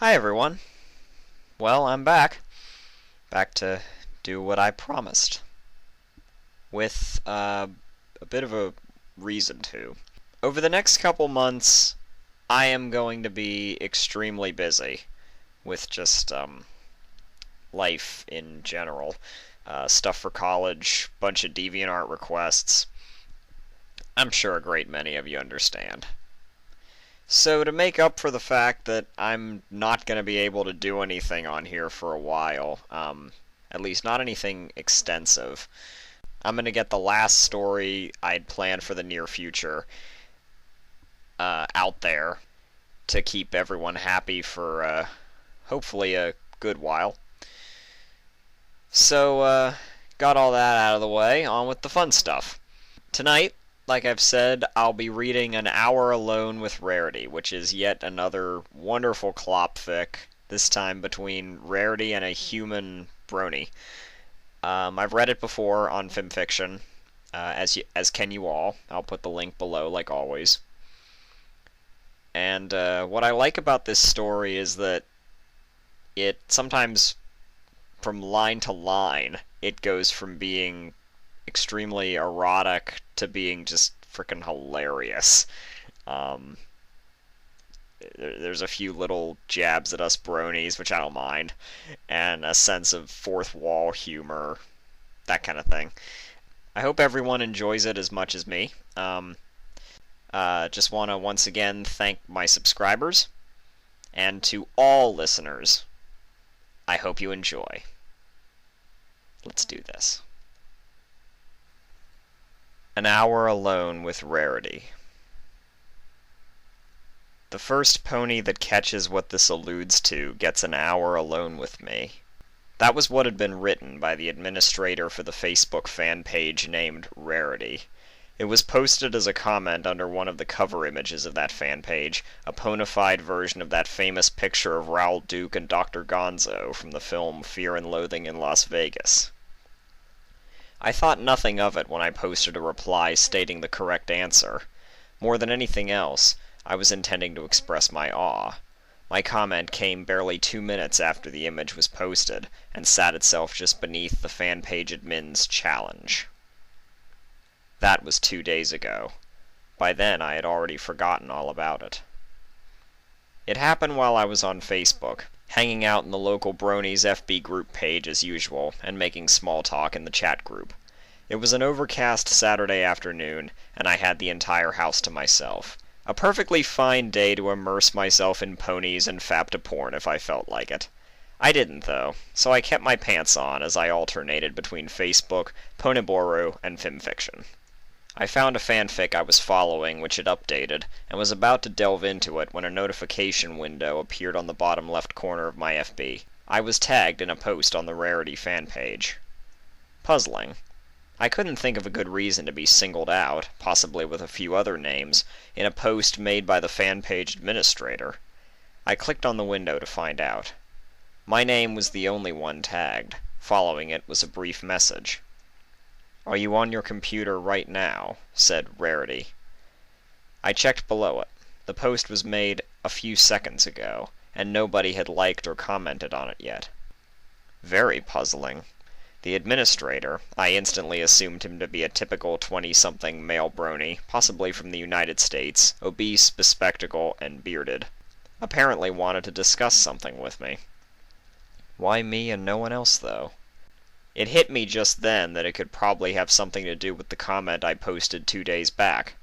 Hi everyone. Well, I'm back. Back to do what I promised. With a bit of a reason to. Over the next couple months, I am going to be extremely busy with just life in general. Stuff for college, bunch of DeviantArt requests. I'm sure a great many of you understand. So to make up for the fact that I'm not going to be able to do anything on here for a while, at least not anything extensive, I'm going to get the last story I'd planned for the near future out there to keep everyone happy for hopefully a good while. So, got all that out of the way, on with the fun stuff. Tonight, like I've said, I'll be reading An Hour Alone with Rarity, which is yet another wonderful Clopfic, this time between Rarity and a human brony. I've read it before on FimFiction, as can you all. I'll put the link below, like always. And what I like about this story is that it sometimes, from line to line, it goes from being extremely erotic to being just freaking hilarious. There's a few little jabs at us bronies, which I don't mind, and a sense of fourth wall humor, that kind of thing. I hope everyone enjoys it as much as me. Just want to once again thank my subscribers, and to all listeners, I hope you enjoy. Let's do this. An Hour Alone with Rarity. The first pony that catches what this alludes to gets an hour alone with me. That was what had been written by the administrator for the Facebook fan page named Rarity. It was posted as a comment under one of the cover images of that fan page, a bona fide version of that famous picture of Raoul Duke and Dr. Gonzo from the film Fear and Loathing in Las Vegas. I thought nothing of it when I posted a reply stating the correct answer. More than anything else, I was intending to express my awe. My comment came barely 2 minutes after the image was posted, and sat itself just beneath the fan page admin's challenge. That was 2 days ago. By then I had already forgotten all about it. It happened while I was on Facebook, hanging out in the local Bronies FB group page as usual, and making small talk in the chat group. It was an overcast Saturday afternoon, and I had the entire house to myself. A perfectly fine day to immerse myself in ponies and fap to porn if I felt like it. I didn't, though, so I kept my pants on as I alternated between Facebook, Ponyboru, and FimFiction. I found a fanfic I was following which had updated, and was about to delve into it when a notification window appeared on the bottom left corner of my FB. I was tagged in a post on the Rarity fan page. Puzzling. I couldn't think of a good reason to be singled out, possibly with a few other names, in a post made by the fan page administrator. I clicked on the window to find out. My name was the only one tagged. Following it was a brief message. "Are you on your computer right now?" said Rarity. I checked below it. The post was made a few seconds ago, and nobody had liked or commented on it yet. Very puzzling. The administrator, I instantly assumed him to be a typical 20-something male brony, possibly from the United States, obese, bespectacled, and bearded. Apparently wanted to discuss something with me. Why me and no one else, though? It hit me just then that it could probably have something to do with the comment I posted 2 days back.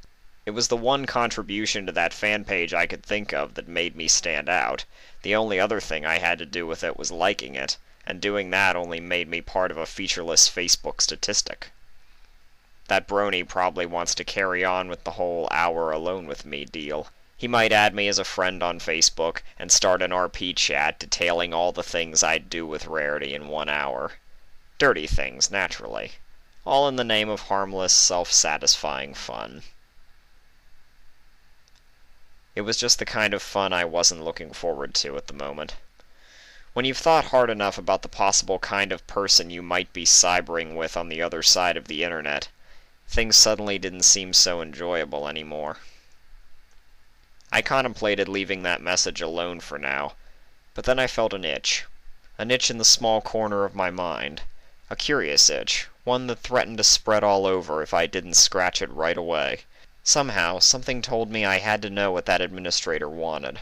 It was the one contribution to that fan page I could think of that made me stand out. The only other thing I had to do with it was liking it, and doing that only made me part of a featureless Facebook statistic. That brony probably wants to carry on with the whole hour alone with me deal. He might add me as a friend on Facebook, and start an RP chat detailing all the things I'd do with Rarity in 1 hour. Dirty things, naturally. All in the name of harmless, self-satisfying fun. It was just the kind of fun I wasn't looking forward to at the moment. When you've thought hard enough about the possible kind of person you might be cybering with on the other side of the internet, things suddenly didn't seem so enjoyable anymore. I contemplated leaving that message alone for now, But then I felt an itch. An itch in the small corner of my mind. A curious itch, one that threatened to spread all over if I didn't scratch it right away. Somehow, something told me I had to know what that administrator wanted.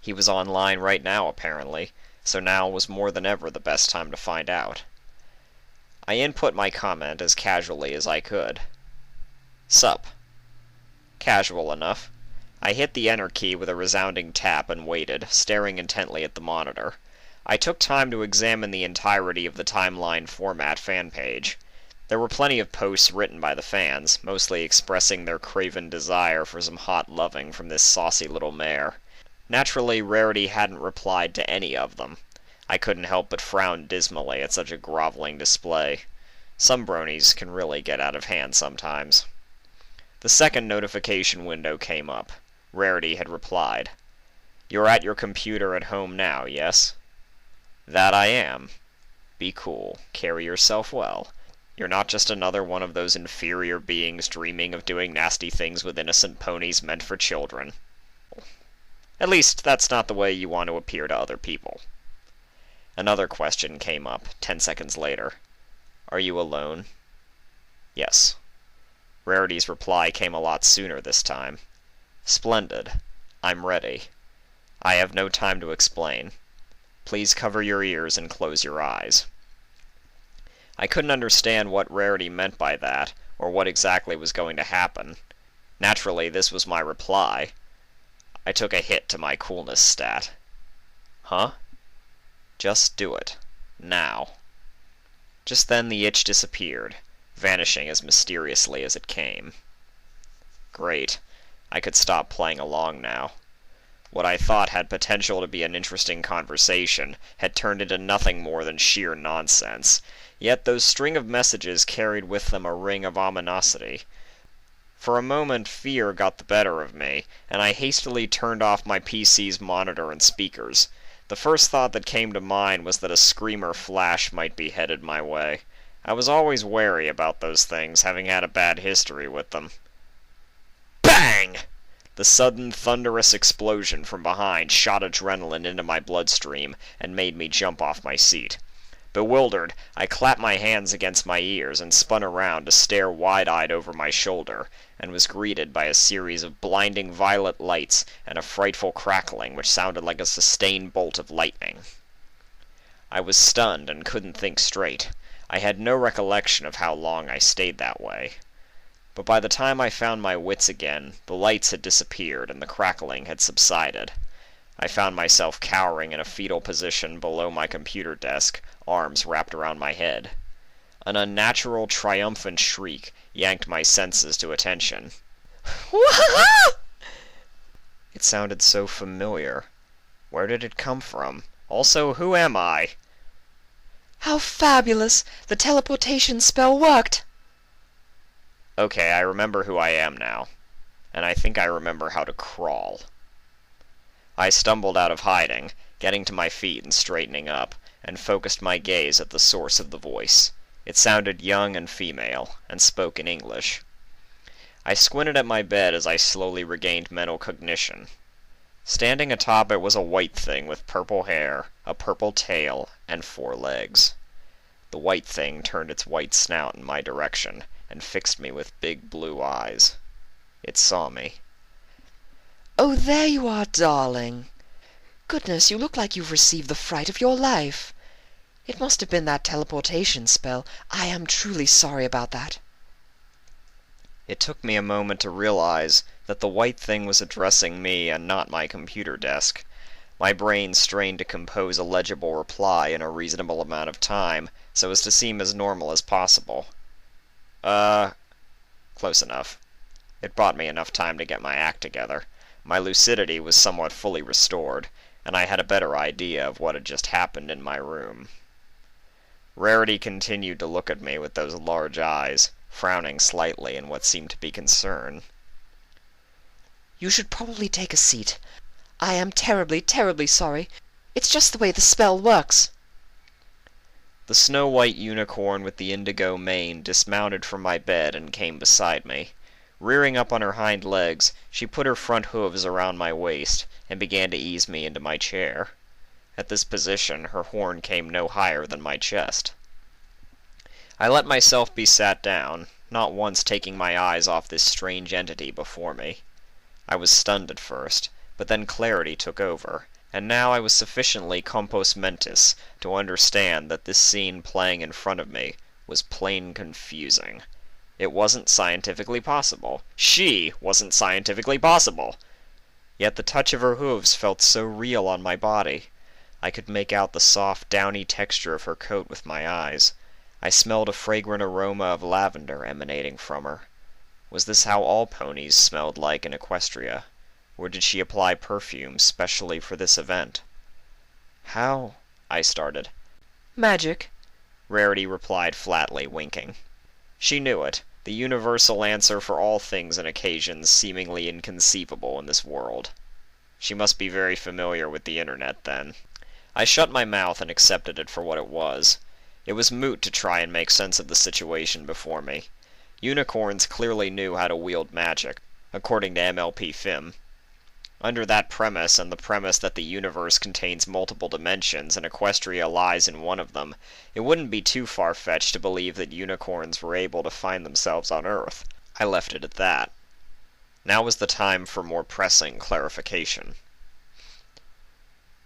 He was online right now, apparently, so now was more than ever the best time to find out. I input my comment as casually as I could. Sup. Casual enough. I hit the enter key with a resounding tap and waited, staring intently at the monitor. I took time to examine the entirety of the timeline format fan page. There were plenty of posts written by the fans, mostly expressing their craven desire for some hot loving from this saucy little mare. Naturally, Rarity hadn't replied to any of them. I couldn't help but frown dismally at such a groveling display. Some bronies can really get out of hand sometimes. The second notification window came up. Rarity had replied. "You're at your computer at home now, yes?" "That I am." "Be cool. Carry yourself well. You're not just another one of those inferior beings dreaming of doing nasty things with innocent ponies meant for children. At least, that's not the way you want to appear to other people." Another question came up, 10 seconds later. "Are you alone?" "Yes." Rarity's reply came a lot sooner this time. "Splendid. I'm ready. I have no time to explain. Please cover your ears and close your eyes." I couldn't understand what Rarity meant by that, or what exactly was going to happen. Naturally, this was my reply. I took a hit to my coolness stat. "Huh?" "Just do it. Now." Just then the itch disappeared, vanishing as mysteriously as it came. Great. I could stop playing along now. What I thought had potential to be an interesting conversation had turned into nothing more than sheer nonsense, yet those string of messages carried with them a ring of ominosity. For a moment fear got the better of me, and I hastily turned off my PC's monitor and speakers. The first thought that came to mind was that a screamer flash might be headed my way. I was always wary about those things, having had a bad history with them. Bang! The sudden, thunderous explosion from behind shot adrenaline into my bloodstream and made me jump off my seat. Bewildered, I clapped my hands against my ears and spun around to stare wide-eyed over my shoulder, and was greeted by a series of blinding violet lights and a frightful crackling which sounded like a sustained bolt of lightning. I was stunned and couldn't think straight. I had no recollection of how long I stayed that way. But by the time I found my wits again, the lights had disappeared and the crackling had subsided. I found myself cowering in a fetal position below my computer desk, arms wrapped around my head. An unnatural, triumphant shriek yanked my senses to attention. It sounded so familiar. Where did it come from? Also, who am I? How fabulous! The teleportation spell worked! Okay, I remember who I am now. And I think I remember how to crawl. I stumbled out of hiding, getting to my feet and straightening up, and focused my gaze at the source of the voice. It sounded young and female, and spoke in English. I squinted at my bed as I slowly regained mental cognition. Standing atop it was a white thing with purple hair, a purple tail, and 4 legs. The white thing turned its white snout in my direction, and fixed me with big blue eyes. It saw me. Oh, there you are, darling. Goodness, you look like you've received the fright of your life. It must have been that teleportation spell. I am truly sorry about that. It took me a moment to realize that the white thing was addressing me and not my computer desk. My brain strained to compose a legible reply in a reasonable amount of time, so as to seem as normal as possible. Close enough. It bought me enough time to get my act together. My lucidity was somewhat fully restored, and I had a better idea of what had just happened in my room. Rarity continued to look at me with those large eyes, frowning slightly in what seemed to be concern. You should probably take a seat. I am terribly, terribly sorry. It's just the way the spell works. The snow-white unicorn with the indigo mane dismounted from my bed and came beside me. Rearing up on her hind legs, she put her front hooves around my waist and began to ease me into my chair. At this position, her horn came no higher than my chest. I let myself be sat down, not once taking my eyes off this strange entity before me. I was stunned at first, but then clarity took over, and now I was sufficiently compos mentis to understand that this scene playing in front of me was plain confusing. It wasn't scientifically possible. She wasn't scientifically possible! Yet the touch of her hooves felt so real on my body. I could make out the soft, downy texture of her coat with my eyes. I smelled a fragrant aroma of lavender emanating from her. Was this how all ponies smelled like in Equestria? Or did she apply perfume specially for this event? "How?" I started. "Magic," Rarity replied flatly, winking. She knew it, the universal answer for all things and occasions seemingly inconceivable in this world. She must be very familiar with the internet, then. I shut my mouth and accepted it for what it was. It was moot to try and make sense of the situation before me. Unicorns clearly knew how to wield magic, according to MLP Fim. Under that premise, and the premise that the universe contains multiple dimensions and Equestria lies in one of them, it wouldn't be too far-fetched to believe that unicorns were able to find themselves on Earth. I left it at that. Now was the time for more pressing clarification.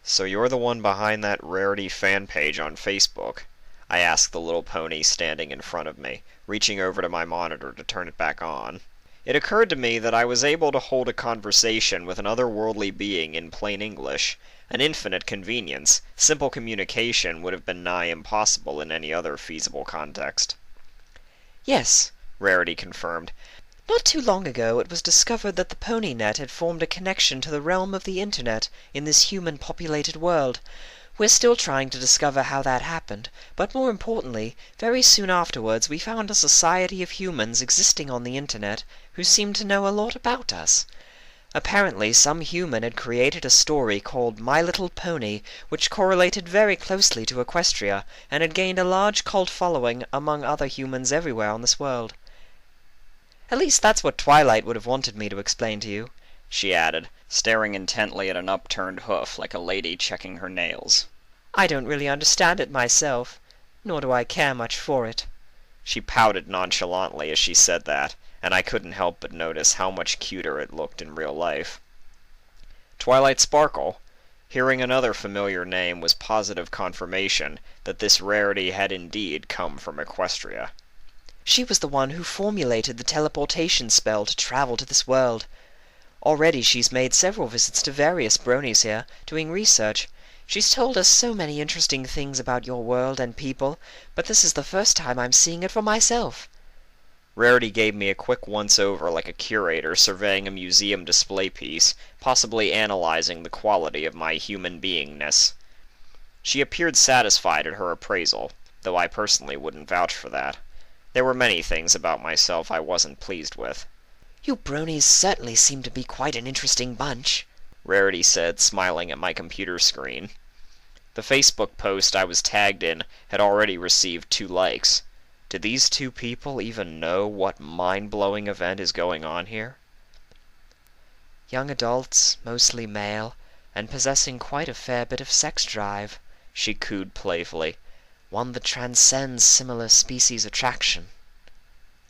"So you're the one behind that Rarity fan page on Facebook?" I asked the little pony standing in front of me, reaching over to my monitor to turn it back on. It occurred to me that I was able to hold a conversation with an otherworldly being in plain English, an infinite convenience. Simple communication would have been nigh impossible in any other feasible context. "Yes," Rarity confirmed. "Not too long ago it was discovered that the pony net had formed a connection to the realm of the internet in this human-populated world. We're still trying to discover how that happened, but more importantly, very soon afterwards we found a society of humans existing on the internet who seemed to know a lot about us. Apparently some human had created a story called My Little Pony, which correlated very closely to Equestria, and had gained a large cult following among other humans everywhere on this world. At least that's what Twilight would have wanted me to explain to you," she added, staring intently at an upturned hoof like a lady checking her nails. "I don't really understand it myself, nor do I care much for it." She pouted nonchalantly as she said that, and I couldn't help but notice how much cuter it looked in real life. Twilight Sparkle. Hearing another familiar name was positive confirmation that this Rarity had indeed come from Equestria. "She was the one who formulated the teleportation spell to travel to this world. Already she's made several visits to various bronies here, doing research. She's told us so many interesting things about your world and people, but this is the first time I'm seeing it for myself." Rarity gave me a quick once-over like a curator surveying a museum display piece, possibly analyzing the quality of my human beingness. She appeared satisfied at her appraisal, though I personally wouldn't vouch for that. There were many things about myself I wasn't pleased with. "You bronies certainly seem to be quite an interesting bunch," Rarity said, smiling at my computer screen. The Facebook post I was tagged in had already received 2 likes. Did these 2 people even know what mind-blowing event is going on here? "Young adults, mostly male, and possessing quite a fair bit of sex drive," she cooed playfully. "One that transcends similar species attraction."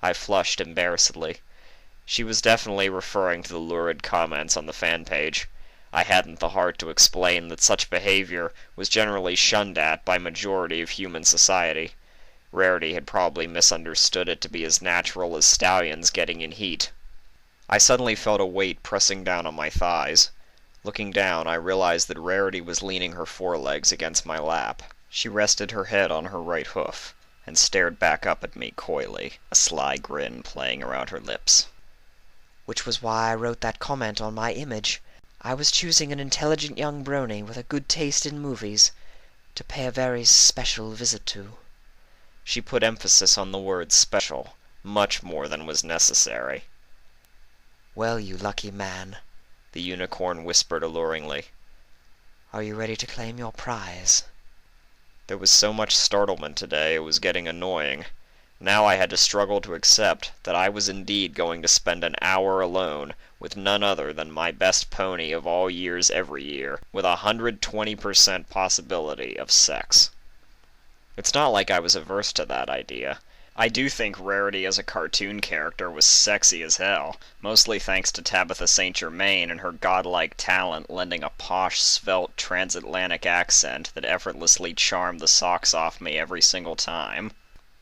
I flushed embarrassedly. She was definitely referring to the lurid comments on the fan page. I hadn't the heart to explain that such behavior was generally shunned at by majority of human society. Rarity had probably misunderstood it to be as natural as stallions getting in heat. I suddenly felt a weight pressing down on my thighs. Looking down, I realized that Rarity was leaning her forelegs against my lap. She rested her head on her right hoof, and stared back up at me coyly, a sly grin playing around her lips. "Which was why I wrote that comment on my image. I was choosing an intelligent young brony with a good taste in movies to pay a very special visit to." She put emphasis on the word special, much more than was necessary. "Well, you lucky man," the unicorn whispered alluringly. "Are you ready to claim your prize?" There was so much startlement today it was getting annoying. Now I had to struggle to accept that I was indeed going to spend an hour alone with none other than my best pony of all years every year, with 120% possibility of sex. It's not like I was averse to that idea. I do think Rarity as a cartoon character was sexy as hell, mostly thanks to Tabitha St. Germain and her godlike talent lending a posh, svelte, transatlantic accent that effortlessly charmed the socks off me every single time.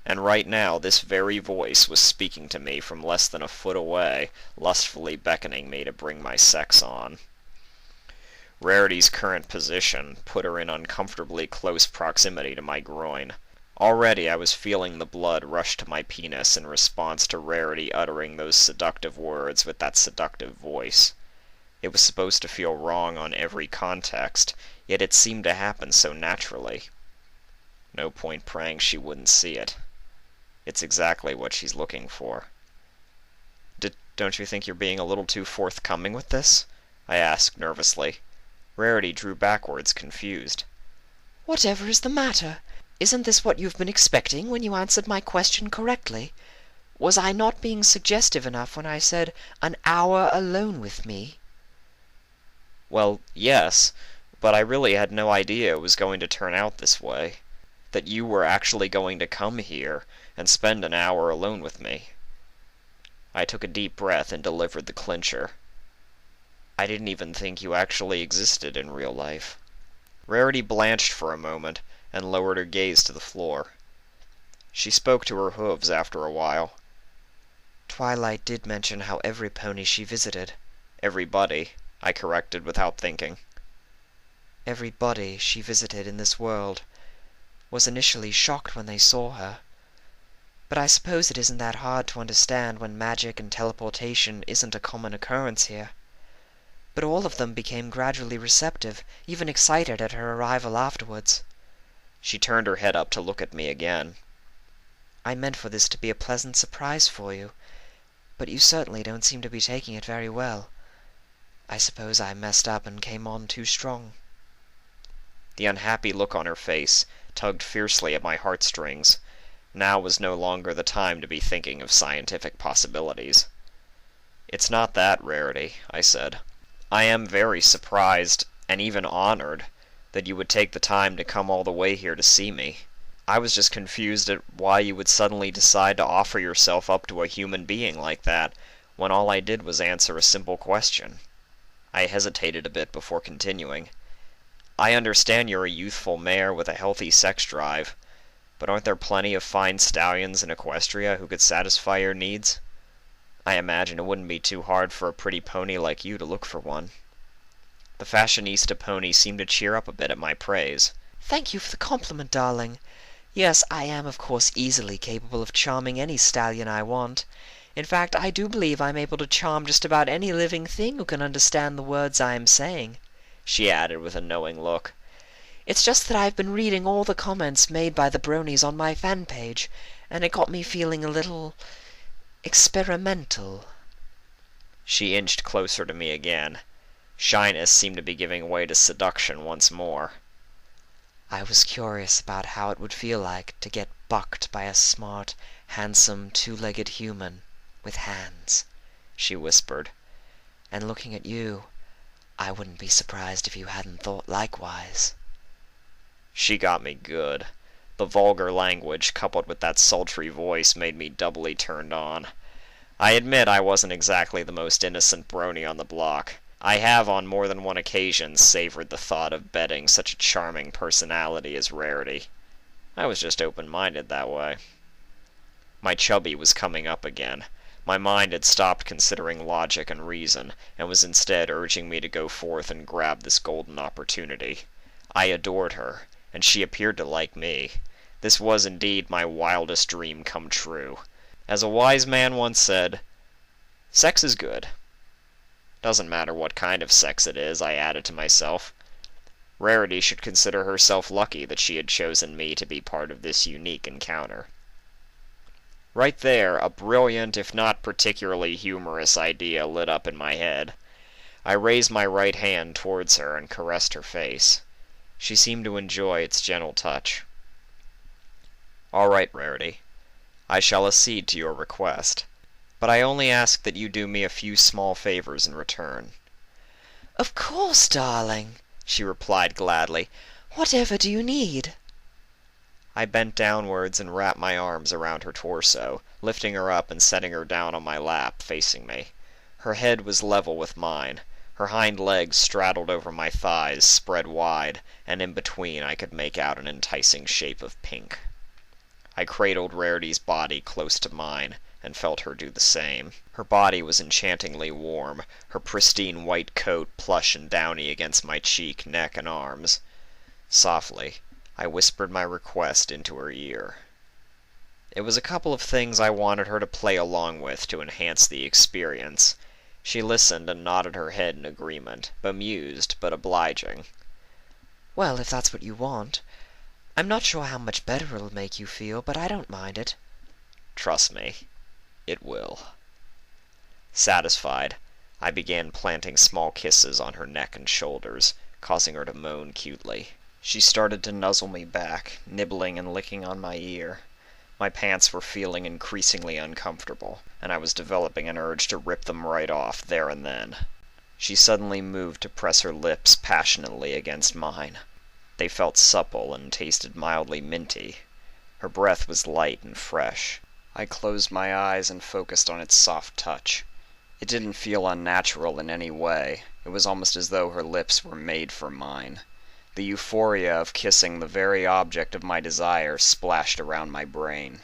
And right now this very voice was speaking to me from less than a foot away, lustfully beckoning me to bring my sex on. Rarity's current position put her in uncomfortably close proximity to my groin. Already I was feeling the blood rush to my penis in response to Rarity uttering those seductive words with that seductive voice. It was supposed to feel wrong on every context, yet it seemed to happen so naturally. No point praying she wouldn't see it. It's exactly what she's looking for. Don't you think you're being a little too forthcoming with this? I asked nervously. Rarity drew backwards, confused. Whatever is the matter? Isn't this what you've been expecting when you answered my question correctly? Was I not being suggestive enough when I said an hour alone with me? Well, yes, but I really had no idea it was going to turn out this way. That you were actually going to come here and spend an hour alone with me. I took a deep breath and delivered the clincher. I didn't even think you actually existed in real life. Rarity blanched for a moment and lowered her gaze to the floor. She spoke to her hooves after a while. Twilight did mention how every pony she visited. Everybody, I corrected without thinking. Everybody she visited in this world was initially shocked when they saw her. But I suppose it isn't that hard to understand when magic and teleportation isn't a common occurrence here. But all of them became gradually receptive, even excited at her arrival afterwards. She turned her head up to look at me again. I meant for this to be a pleasant surprise for you, but you certainly don't seem to be taking it very well. I suppose I messed up and came on too strong. The unhappy look on her face tugged fiercely at my heartstrings. Now was no longer the time to be thinking of scientific possibilities. It's not that, Rarity, I said. I am very surprised, and even honored, that you would take the time to come all the way here to see me. I was just confused at why you would suddenly decide to offer yourself up to a human being like that, when all I did was answer a simple question. I hesitated a bit before continuing. I understand you're a youthful mare with a healthy sex drive, but aren't there plenty of fine stallions in Equestria who could satisfy your needs? I imagine it wouldn't be too hard for a pretty pony like you to look for one. The fashionista pony seemed to cheer up a bit at my praise. Thank you for the compliment, darling. Yes, I am of course easily capable of charming any stallion I want. In fact, I do believe I'm able to charm just about any living thing who can understand the words I am saying, she added with a knowing look. It's just that I've been reading all the comments made by the bronies on my fan page, and it got me feeling a little experimental. She inched closer to me again. Shyness seemed to be giving way to seduction once more. I was curious about how it would feel like to get bucked by a smart, handsome, two-legged human with hands, she whispered. And looking at you, I wouldn't be surprised if you hadn't thought likewise. She got me good. The vulgar language, coupled with that sultry voice, made me doubly turned on. I admit I wasn't exactly the most innocent brony on the block. I have on more than one occasion savored the thought of bedding such a charming personality as Rarity. I was just open-minded that way. My chubby was coming up again. My mind had stopped considering logic and reason, and was instead urging me to go forth and grab this golden opportunity. I adored her, and she appeared to like me. This was indeed my wildest dream come true. As a wise man once said, sex is good. Doesn't matter what kind of sex it is, I added to myself. Rarity should consider herself lucky that she had chosen me to be part of this unique encounter. Right there, a brilliant, if not particularly humorous idea lit up in my head. I raised my right hand towards her and caressed her face. She seemed to enjoy its gentle touch. All right, Rarity. I shall accede to your request, but I only ask that you do me a few small favors in return." "Of course, darling," she replied gladly. "Whatever do you need?" I bent downwards and wrapped my arms around her torso, lifting her up and setting her down on my lap, facing me. Her head was level with mine. Her hind legs straddled over my thighs, spread wide, and in between I could make out an enticing shape of pink. I cradled Rarity's body close to mine, and felt her do the same. Her body was enchantingly warm, her pristine white coat plush and downy against my cheek, neck, and arms. Softly, I whispered my request into her ear. It was a couple of things I wanted her to play along with to enhance the experience. She listened and nodded her head in agreement, bemused but obliging. "Well, if that's what you want. I'm not sure how much better it'll make you feel, but I don't mind it." "Trust me, it will." Satisfied, I began planting small kisses on her neck and shoulders, causing her to moan cutely. She started to nuzzle me back, nibbling and licking on my ear. My pants were feeling increasingly uncomfortable, and I was developing an urge to rip them right off there and then. She suddenly moved to press her lips passionately against mine. They felt supple and tasted mildly minty. Her breath was light and fresh. I closed my eyes and focused on its soft touch. It didn't feel unnatural in any way. It was almost as though her lips were made for mine. The euphoria of kissing the very object of my desire splashed around my brain.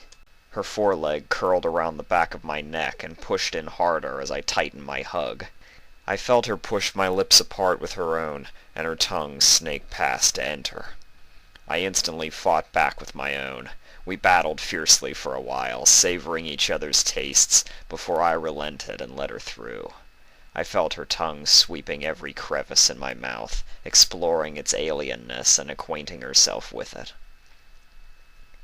Her foreleg curled around the back of my neck and pushed in harder as I tightened my hug. I felt her push my lips apart with her own, and her tongue snake past to enter. I instantly fought back with my own. We battled fiercely for a while, savoring each other's tastes, before I relented and let her through. I felt her tongue sweeping every crevice in my mouth, exploring its alienness and acquainting herself with it.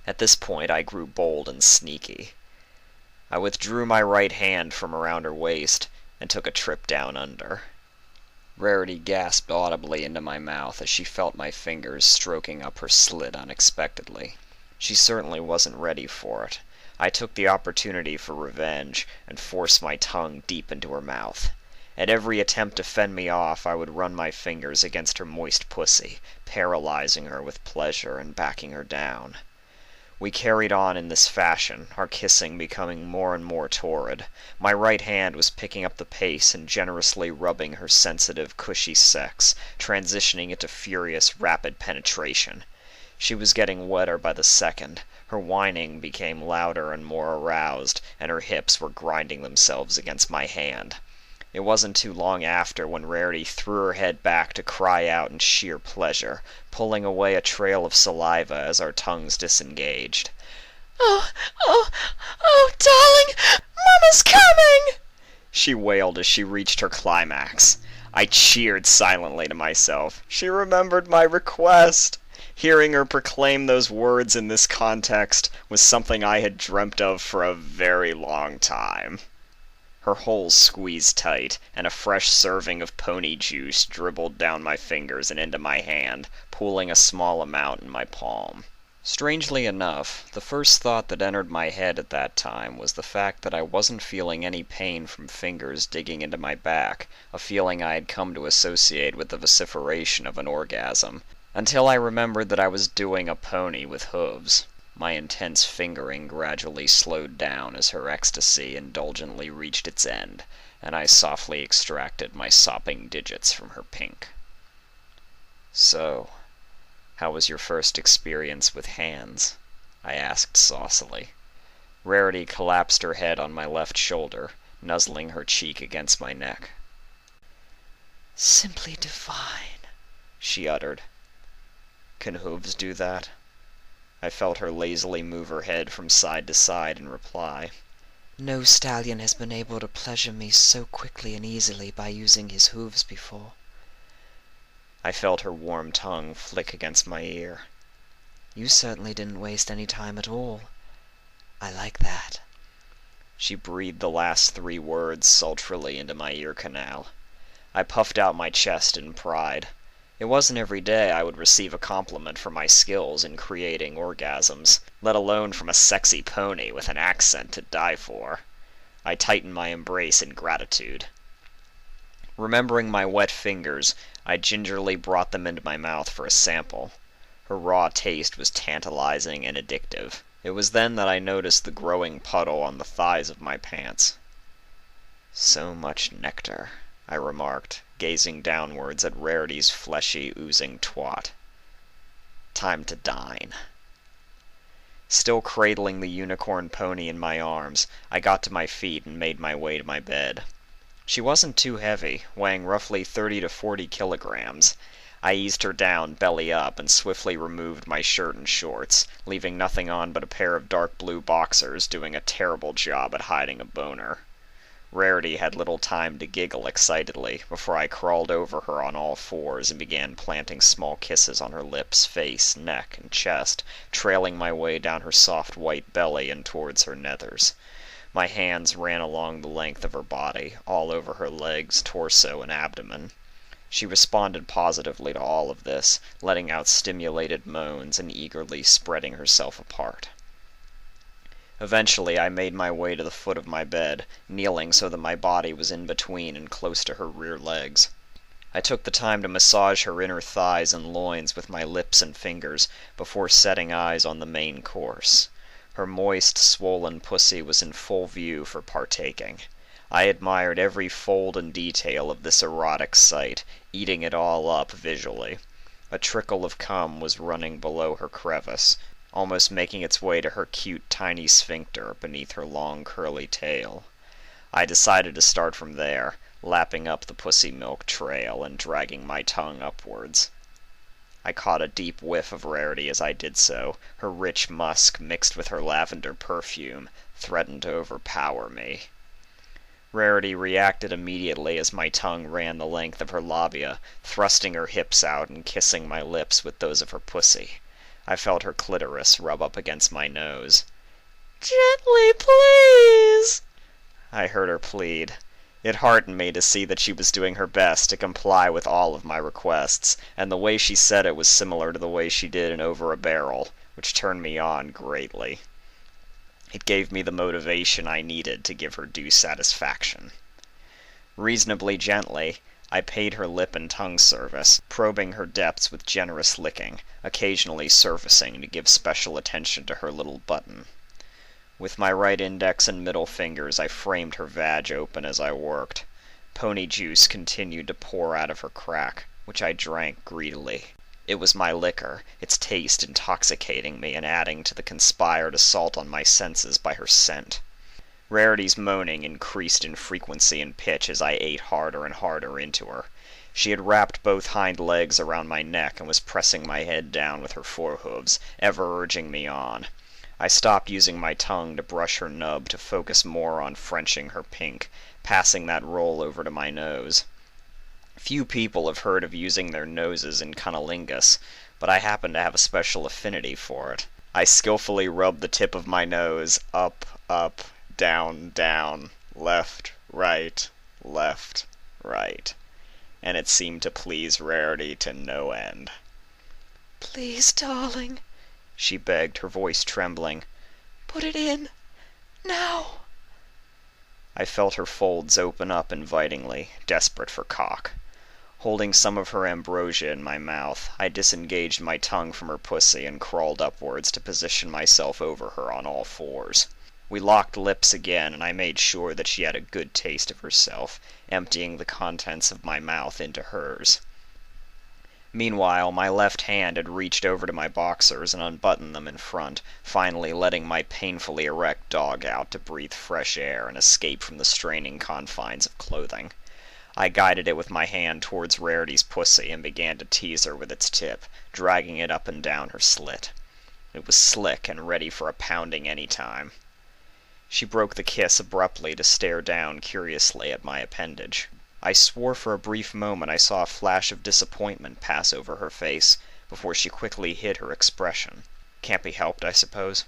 At this point I grew bold and sneaky. I withdrew my right hand from around her waist and took a trip down under. Rarity gasped audibly into my mouth as she felt my fingers stroking up her slit unexpectedly. She certainly wasn't ready for it. I took the opportunity for revenge and forced my tongue deep into her mouth. At every attempt to fend me off, I would run my fingers against her moist pussy, paralyzing her with pleasure and backing her down. We carried on in this fashion, our kissing becoming more and more torrid. My right hand was picking up the pace and generously rubbing her sensitive, cushy sex, transitioning it to furious, rapid penetration. She was getting wetter by the second. Her whining became louder and more aroused, and her hips were grinding themselves against my hand. It wasn't too long after when Rarity threw her head back to cry out in sheer pleasure, pulling away a trail of saliva as our tongues disengaged. Oh, darling, Mama's coming!" she wailed as she reached her climax. I cheered silently to myself. She remembered my request. Hearing her proclaim those words in this context was something I had dreamt of for a very long time. Her holes squeezed tight, and a fresh serving of pony juice dribbled down my fingers and into my hand, pooling a small amount in my palm. Strangely enough, the first thought that entered my head at that time was the fact that I wasn't feeling any pain from fingers digging into my back, a feeling I had come to associate with the vociferation of an orgasm, until I remembered that I was doing a pony with hooves. My intense fingering gradually slowed down as her ecstasy indulgently reached its end, and I softly extracted my sopping digits from her pink. "So, how was your first experience with hands?" I asked saucily. Rarity collapsed her head on my left shoulder, nuzzling her cheek against my neck. "Simply divine," she uttered. "Can hooves do that?" I felt her lazily move her head from side to side in reply. "No stallion has been able to pleasure me so quickly and easily by using his hooves before." I felt her warm tongue flick against my ear. "You certainly didn't waste any time at all. I like that." She breathed the last 3 words sultrily into my ear canal. I puffed out my chest in pride. It wasn't every day I would receive a compliment for my skills in creating orgasms, let alone from a sexy pony with an accent to die for. I tightened my embrace in gratitude. Remembering my wet fingers, I gingerly brought them into my mouth for a sample. Her raw taste was tantalizing and addictive. It was then that I noticed the growing puddle on the thighs of my pants. "So much nectar," I remarked, gazing downwards at Rarity's fleshy, oozing twat. "Time to dine." Still cradling the unicorn pony in my arms, I got to my feet and made my way to my bed. She wasn't too heavy, weighing roughly 30 to 40 kilograms. I eased her down, belly up, and swiftly removed my shirt and shorts, leaving nothing on but a pair of dark blue boxers doing a terrible job at hiding a boner. Rarity had little time to giggle excitedly before I crawled over her on all fours and began planting small kisses on her lips, face, neck, and chest, trailing my way down her soft white belly and towards her nethers. My hands ran along the length of her body, all over her legs, torso, and abdomen. She responded positively to all of this, letting out stimulated moans and eagerly spreading herself apart. Eventually I made my way to the foot of my bed, kneeling so that my body was in between and close to her rear legs. I took the time to massage her inner thighs and loins with my lips and fingers before setting eyes on the main course. Her moist, swollen pussy was in full view for partaking. I admired every fold and detail of this erotic sight, eating it all up visually. A trickle of cum was running below her crevice, almost making its way to her cute tiny sphincter beneath her long curly tail. I decided to start from there, lapping up the pussy milk trail and dragging my tongue upwards. I caught a deep whiff of Rarity as I did so. Her rich musk, mixed with her lavender perfume, threatened to overpower me. Rarity reacted immediately as my tongue ran the length of her labia, thrusting her hips out and kissing my lips with those of her pussy. I felt her clitoris rub up against my nose. "Gently, please," I heard her plead. It heartened me to see that she was doing her best to comply with all of my requests, and the way she said it was similar to the way she did in Over a Barrel, which turned me on greatly. It gave me the motivation I needed to give her due satisfaction. Reasonably gently, I paid her lip and tongue service, probing her depths with generous licking, occasionally surfacing to give special attention to her little button. With my right index and middle fingers I framed her vag open as I worked. Pony juice continued to pour out of her crack, which I drank greedily. It was my liquor, its taste intoxicating me and adding to the conspired assault on my senses by her scent. Rarity's moaning increased in frequency and pitch as I ate harder and harder into her. She had wrapped both hind legs around my neck and was pressing my head down with her forehooves, ever urging me on. I stopped using my tongue to brush her nub to focus more on Frenching her pink, passing that roll over to my nose. Few people have heard of using their noses in cunnilingus, but I happen to have a special affinity for it. I skillfully rubbed the tip of my nose up, down, left, right, and it seemed to please Rarity to no end. "Please, darling," she begged, her voice trembling. "Put it in. Now." I felt her folds open up invitingly, desperate for cock. Holding some of her ambrosia in my mouth, I disengaged my tongue from her pussy and crawled upwards to position myself over her on all fours. We locked lips again, and I made sure that she had a good taste of herself, emptying the contents of my mouth into hers. Meanwhile, my left hand had reached over to my boxers and unbuttoned them in front, finally letting my painfully erect dog out to breathe fresh air and escape from the straining confines of clothing. I guided it with my hand towards Rarity's pussy and began to tease her with its tip, dragging it up and down her slit. It was slick and ready for a pounding any time. She broke the kiss abruptly to stare down curiously at my appendage. I swore for a brief moment I saw a flash of disappointment pass over her face, before she quickly hid her expression. Can't be helped, I suppose.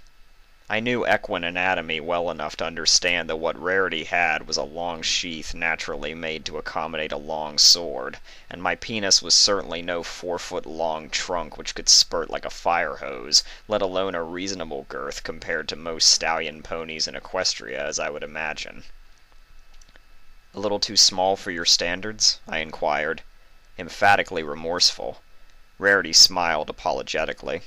I knew equine anatomy well enough to understand that what Rarity had was a long sheath naturally made to accommodate a long sword, and my penis was certainly no 4-foot-long trunk which could spurt like a fire hose, let alone a reasonable girth compared to most stallion ponies in Equestria, as I would imagine. "A little too small for your standards?" I inquired, emphatically remorseful. Rarity smiled apologetically.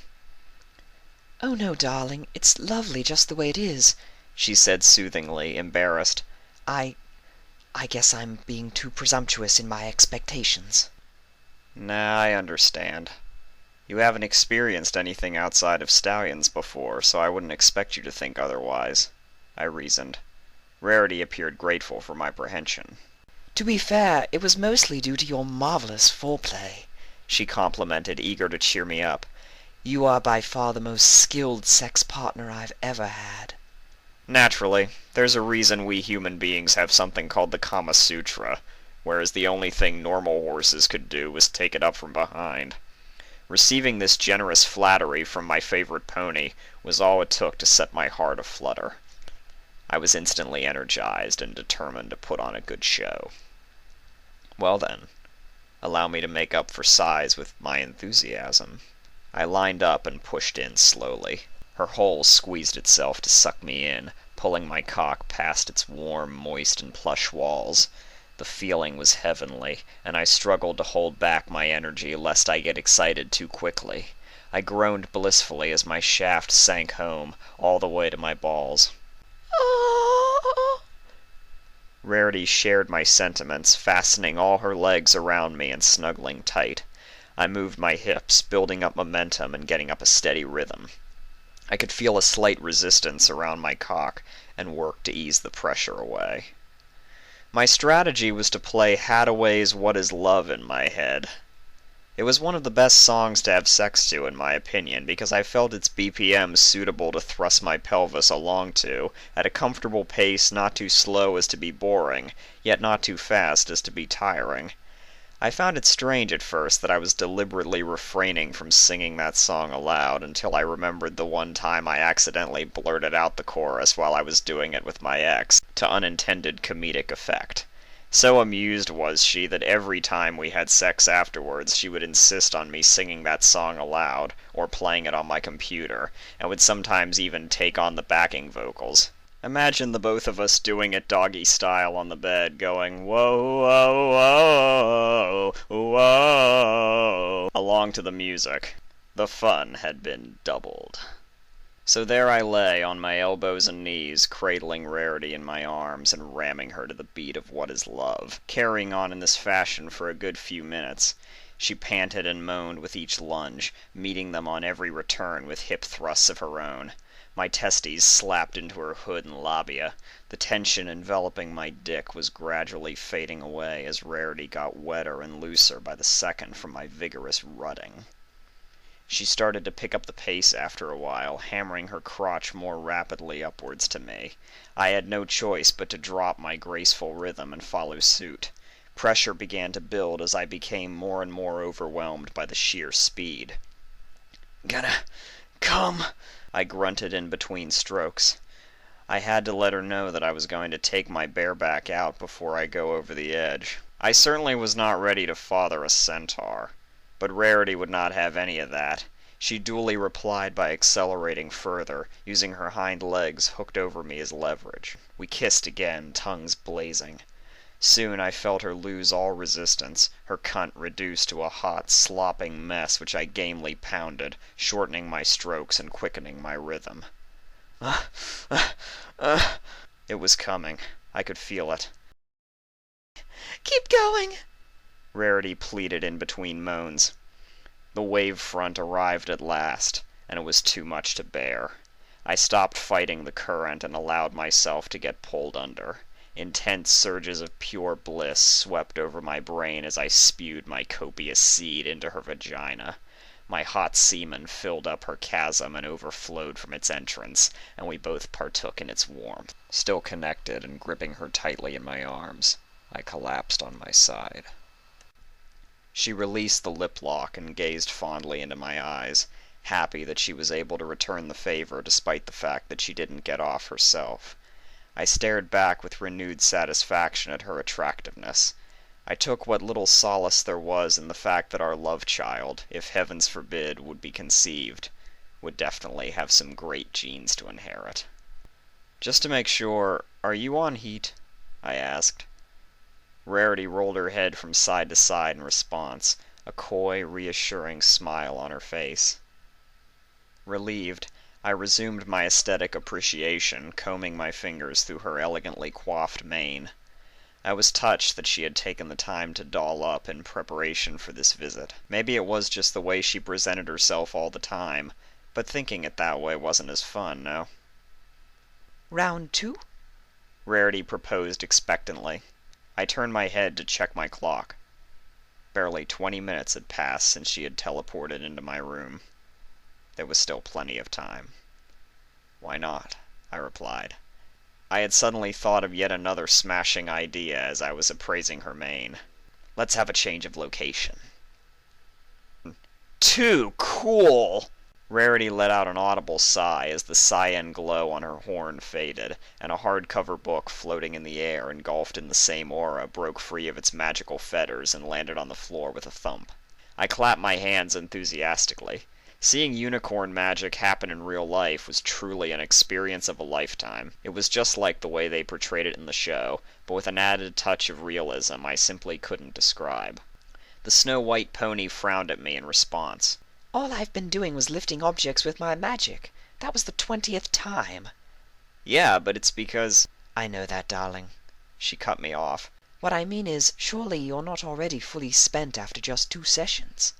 "Oh, no, darling, it's lovely just the way it is," she said soothingly, embarrassed. I guess I'm being too presumptuous in my expectations." "Nah, I understand. You haven't experienced anything outside of stallions before, so I wouldn't expect you to think otherwise," I reasoned. Rarity appeared grateful for my prehension. "To be fair, it was mostly due to your marvelous foreplay," she complimented, eager to cheer me up. "You are by far the most skilled sex partner I've ever had." "Naturally. There's a reason we human beings have something called the Kama Sutra, whereas the only thing normal horses could do was take it up from behind." Receiving this generous flattery from my favorite pony was all it took to set my heart aflutter. I was instantly energized and determined to put on a good show. Well then, allow me to make up for size with my enthusiasm. I lined up and pushed in slowly. Her hole squeezed itself to suck me in, pulling my cock past its warm, moist, and plush walls. The feeling was heavenly, and I struggled to hold back my energy lest I get excited too quickly. I groaned blissfully as my shaft sank home, all the way to my balls. Rarity shared my sentiments, fastening all her legs around me and snuggling tight. I moved my hips, building up momentum and getting up a steady rhythm. I could feel a slight resistance around my cock, and worked to ease the pressure away. My strategy was to play Hadaway's What Is Love in my head. It was one of the best songs to have sex to, in my opinion, because I felt its BPM suitable to thrust my pelvis along to, at a comfortable pace not too slow as to be boring, yet not too fast as to be tiring. I found it strange at first that I was deliberately refraining from singing that song aloud until I remembered the one time I accidentally blurted out the chorus while I was doing it with my ex, to unintended comedic effect. So amused was she that every time we had sex afterwards she would insist on me singing that song aloud, or playing it on my computer, and would sometimes even take on the backing vocals. Imagine the both of us doing it doggy style on the bed, going whoa, whoa, whoa, whoa, along to the music. The fun had been doubled. So there I lay, on my elbows and knees, cradling Rarity in my arms and ramming her to the beat of What Is Love, carrying on in this fashion for a good few minutes. She panted and moaned with each lunge, meeting them on every return with hip thrusts of her own. My testes slapped into her hood and labia. The tension enveloping my dick was gradually fading away as Rarity got wetter and looser by the second from my vigorous rutting. She started to pick up the pace after a while, hammering her crotch more rapidly upwards to me. I had no choice but to drop my graceful rhythm and follow suit. Pressure began to build as I became more and more overwhelmed by the sheer speed. "Gonna come," I grunted in between strokes. I had to let her know that I was going to take my bareback out before I go over the edge. I certainly was not ready to father a centaur. But Rarity would not have any of that. She duly replied by accelerating further, using her hind legs hooked over me as leverage. We kissed again, tongues blazing. Soon I felt her lose all resistance, her cunt reduced to a hot, slopping mess which I gamely pounded, shortening my strokes and quickening my rhythm. It was coming. I could feel it. "Keep going," Rarity pleaded in between moans. The wave front arrived at last, and it was too much to bear. I stopped fighting the current and allowed myself to get pulled under. Intense surges of pure bliss swept over my brain as I spewed my copious seed into her vagina. My hot semen filled up her chasm and overflowed from its entrance, and we both partook in its warmth. Still connected and gripping her tightly in my arms, I collapsed on my side. She released the lip lock and gazed fondly into my eyes, happy that she was able to return the favor despite the fact that she didn't get off herself. I stared back with renewed satisfaction at her attractiveness. I took what little solace there was in the fact that our love child, if heavens forbid would be conceived, would definitely have some great genes to inherit. "Just to make sure, are you on heat?" I asked. Rarity rolled her head from side to side in response, a coy, reassuring smile on her face. Relieved, I resumed my aesthetic appreciation, combing my fingers through her elegantly coiffed mane. I was touched that she had taken the time to doll up in preparation for this visit. Maybe it was just the way she presented herself all the time, but thinking it that way wasn't as fun, no? Round 2? Rarity proposed expectantly. I turned my head to check my clock. Barely 20 minutes had passed since she had teleported into my room. There was still plenty of time. "Why not?" I replied. I had suddenly thought of yet another smashing idea as I was appraising her mane. "Let's have a change of location." "Too cool!" Rarity let out an audible sigh as the cyan glow on her horn faded, and a hardcover book floating in the air engulfed in the same aura broke free of its magical fetters and landed on the floor with a thump. I clapped my hands enthusiastically. Seeing unicorn magic happen in real life was truly an experience of a lifetime. It was just like the way they portrayed it in the show, but with an added touch of realism I simply couldn't describe. The snow-white pony frowned at me in response. All I've been doing was lifting objects with my magic. That was the 20th time. "Yeah, but it's because—" I know that, darling. She cut me off. What I mean is, surely you're not already fully spent after just 2 sessions.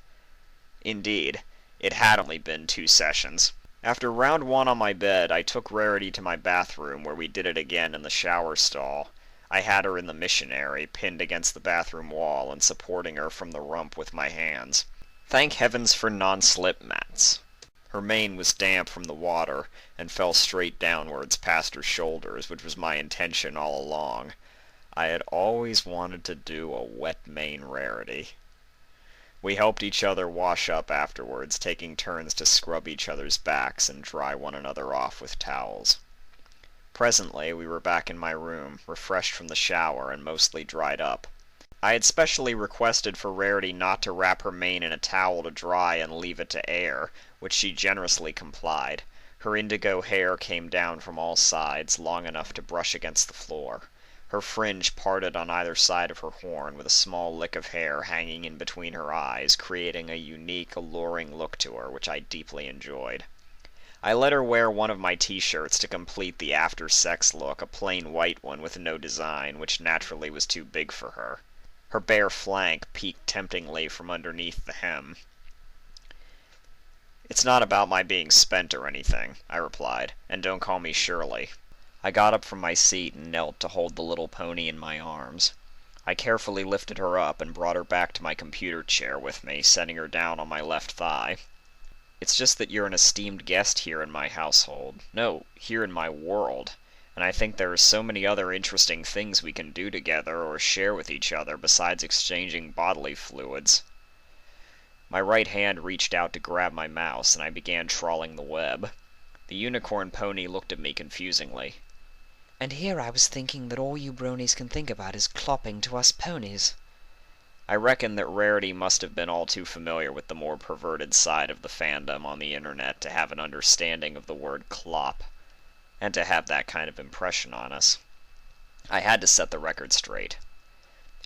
Indeed. It had only been 2 sessions. After round 1 on my bed, I took Rarity to my bathroom, where we did it again in the shower stall. I had her in the missionary, pinned against the bathroom wall and supporting her from the rump with my hands. Thank heavens for non-slip mats. Her mane was damp from the water, and fell straight downwards past her shoulders, which was my intention all along. I had always wanted to do a wet mane Rarity. We helped each other wash up afterwards, taking turns to scrub each other's backs and dry one another off with towels. Presently we were back in my room, refreshed from the shower and mostly dried up. I had specially requested for Rarity not to wrap her mane in a towel to dry and leave it to air, which she generously complied. Her indigo hair came down from all sides, long enough to brush against the floor. Her fringe parted on either side of her horn, with a small lick of hair hanging in between her eyes, creating a unique, alluring look to her, which I deeply enjoyed. I let her wear one of my t-shirts to complete the after-sex look, a plain white one with no design, which naturally was too big for her. Her bare flank peeked temptingly from underneath the hem. "It's not about my being spent or anything," I replied, "and don't call me Shirley." I got up from my seat and knelt to hold the little pony in my arms. I carefully lifted her up and brought her back to my computer chair with me, setting her down on my left thigh. "It's just that you're an esteemed guest here in my household. No, here in my world. And I think there are so many other interesting things we can do together or share with each other besides exchanging bodily fluids." My right hand reached out to grab my mouse, and I began trawling the web. The unicorn pony looked at me confusingly. And here I was thinking that all you bronies can think about is clopping to us ponies. I reckon that Rarity must have been all too familiar with the more perverted side of the fandom on the internet to have an understanding of the word clop, and to have that kind of impression on us. I had to set the record straight.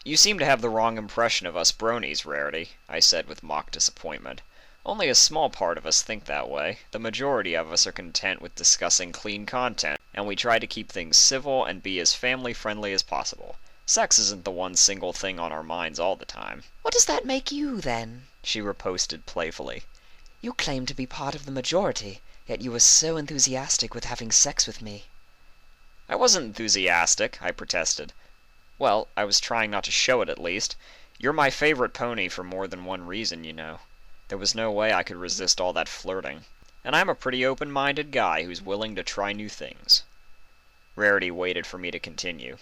"You seem to have the wrong impression of us bronies, Rarity," I said with mock disappointment. "Only a small part of us think that way. The majority of us are content with discussing clean content, and we try to keep things civil and be as family-friendly as possible. Sex isn't the one single thing on our minds all the time." What does that make you, then? She riposted playfully. You claim to be part of the majority, yet you were so enthusiastic with having sex with me. "I wasn't enthusiastic," I protested. "Well, I was trying not to show it, at least. You're my favorite pony for more than one reason, you know. There was no way I could resist all that flirting. And I'm a pretty open-minded guy who's willing to try new things." Rarity waited for me to continue.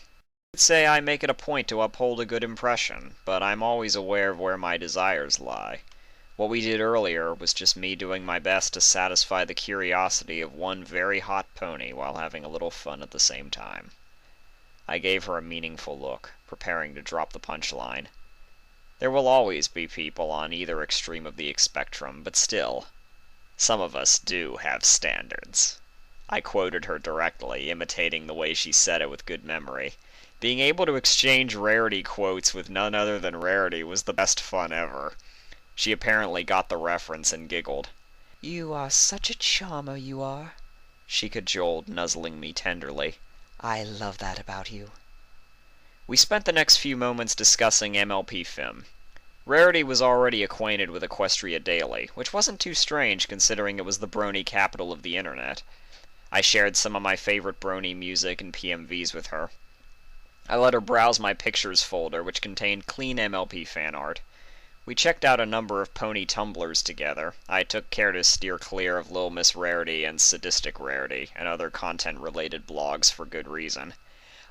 "I'd say I make it a point to uphold a good impression, but I'm always aware of where my desires lie. What we did earlier was just me doing my best to satisfy the curiosity of one very hot pony while having a little fun at the same time. I gave her a meaningful look, preparing to drop the punchline. There will always be people on either extreme of the spectrum, but still, some of us do have standards. I quoted her directly, imitating the way she said it with good memory. Being able to exchange Rarity quotes with none other than Rarity was the best fun ever. She apparently got the reference and giggled. "You are such a charmer, you are," she cajoled, nuzzling me tenderly. "I love that about you." We spent the next few moments discussing MLP Film. Rarity was already acquainted with Equestria Daily, which wasn't too strange considering it was the brony capital of the internet. I shared some of my favorite brony music and PMVs with her. I let her browse my pictures folder, which contained clean MLP fan art. We checked out a number of pony tumblers together. I took care to steer clear of Lil Miss Rarity and Sadistic Rarity, and other content-related blogs for good reason.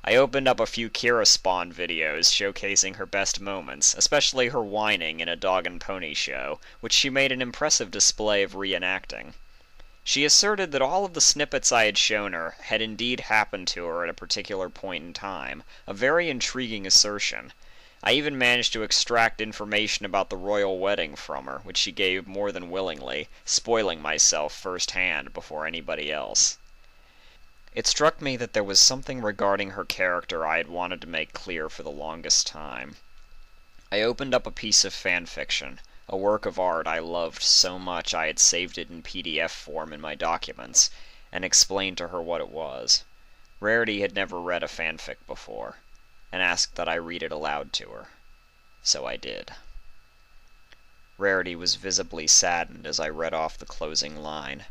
I opened up a few Kira Spawn videos showcasing her best moments, especially her whining in a dog and pony show, which she made an impressive display of reenacting. She asserted that all of the snippets I had shown her had indeed happened to her at a particular point in time, a very intriguing assertion. I even managed to extract information about the royal wedding from her, which she gave more than willingly, spoiling myself firsthand before anybody else. It struck me that there was something regarding her character I had wanted to make clear for the longest time. I opened up a piece of fan fiction, a work of art I loved so much I had saved it in PDF form in my documents, and explained to her what it was. Rarity had never read a fanfic before, and asked that I read it aloud to her. So I did. Rarity was visibly saddened as I read off the closing line.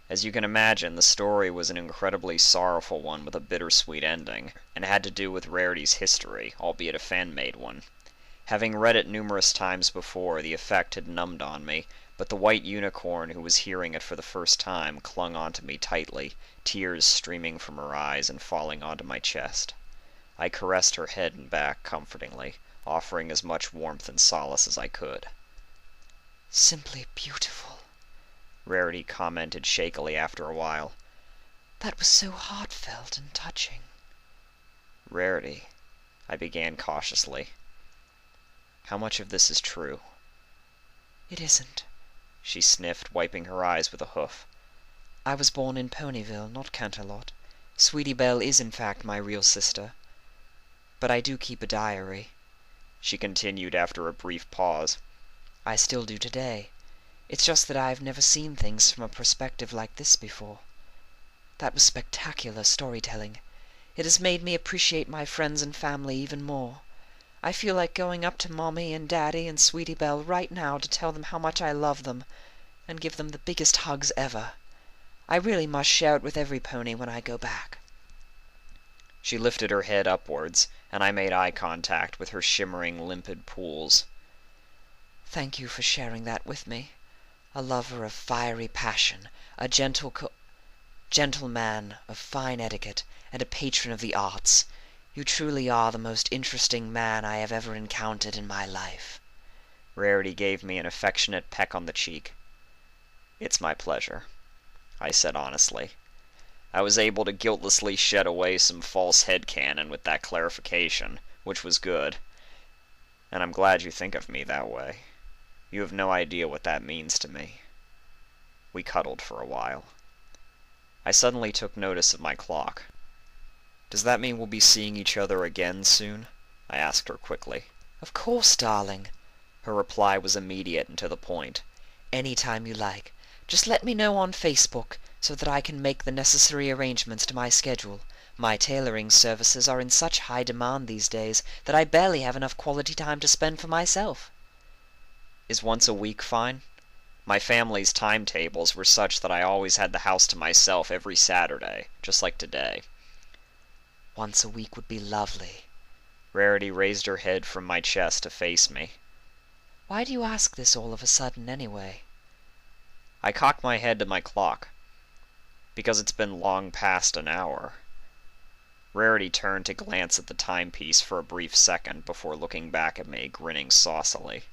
As you can imagine, the story was an incredibly sorrowful one with a bittersweet ending, and had to do with Rarity's history, albeit a fan-made one. Having read it numerous times before, the effect had numbed on me, but the white unicorn who was hearing it for the first time clung onto me tightly, tears streaming from her eyes and falling onto my chest. I caressed her head and back comfortingly, offering as much warmth and solace as I could. "Simply beautiful," Rarity commented shakily after a while. "That was so heartfelt and touching." "Rarity," I began cautiously. "How much of this is true?" "It isn't," she sniffed, wiping her eyes with a hoof. "I was born in Ponyville, not Canterlot. Sweetie Belle is in fact my real sister. But I do keep a diary," she continued after a brief pause. "I still do today. It's just that I've never seen things from a perspective like this before. That was spectacular storytelling. It has made me appreciate my friends and family even more. I feel like going up to Mommy and Daddy and Sweetie Belle right now to tell them how much I love them, and give them the biggest hugs ever. I really must share it with every pony when I go back." She lifted her head upwards, and I made eye contact with her shimmering, limpid pools. "Thank you for sharing that with me. A lover of fiery passion, a gentleman of fine etiquette, and a patron of the arts. You truly are the most interesting man I have ever encountered in my life." Rarity gave me an affectionate peck on the cheek. "It's my pleasure," I said honestly. I was able to guiltlessly shed away some false headcanon with that clarification, which was good. And I'm glad you think of me that way. You have no idea what that means to me. We cuddled for a while. I suddenly took notice of my clock. "Does that mean we'll be seeing each other again soon?" I asked her quickly. "Of course, darling." Her reply was immediate and to the point. "Any time you like. Just let me know on Facebook, so that I can make the necessary arrangements to my schedule. My tailoring services are in such high demand these days that I barely have enough quality time to spend for myself." "Is once a week fine? My family's timetables were such that I always had the house to myself every Saturday, just like today." "Once a week would be lovely." Rarity raised her head from my chest to face me. "Why do you ask this all of a sudden, anyway?" I cocked my head to my clock. "Because it's been long past an hour." Rarity turned to glance at the timepiece for a brief second before looking back at me, grinning saucily.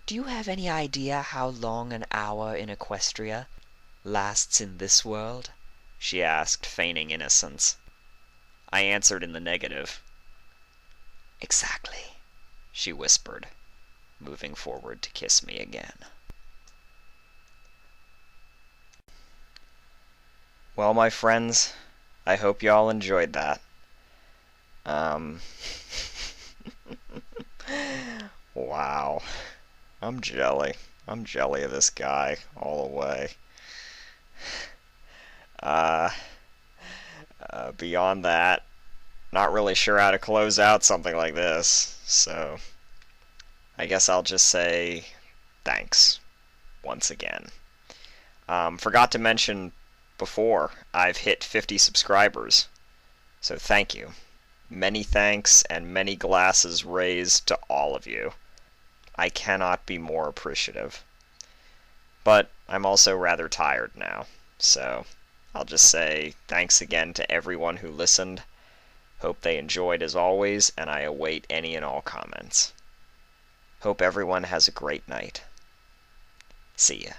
Do you have any idea how long an hour in Equestria lasts in this world? She asked, feigning innocence. I answered in the negative. Exactly, she whispered, moving forward to kiss me again. Well, my friends, I hope y'all enjoyed that. Wow. I'm jelly. I'm jelly of this guy all the way. Uh, Beyond that, not really sure how to close out something like this, so I guess I'll just say thanks once again. Forgot to mention before, I've hit 50 subscribers, so thank you. Many thanks and many glasses raised to all of you. I cannot be more appreciative. But I'm also rather tired now, so I'll just say thanks again to everyone who listened. Hope they enjoyed as always, and I await any and all comments. Hope everyone has a great night. See ya.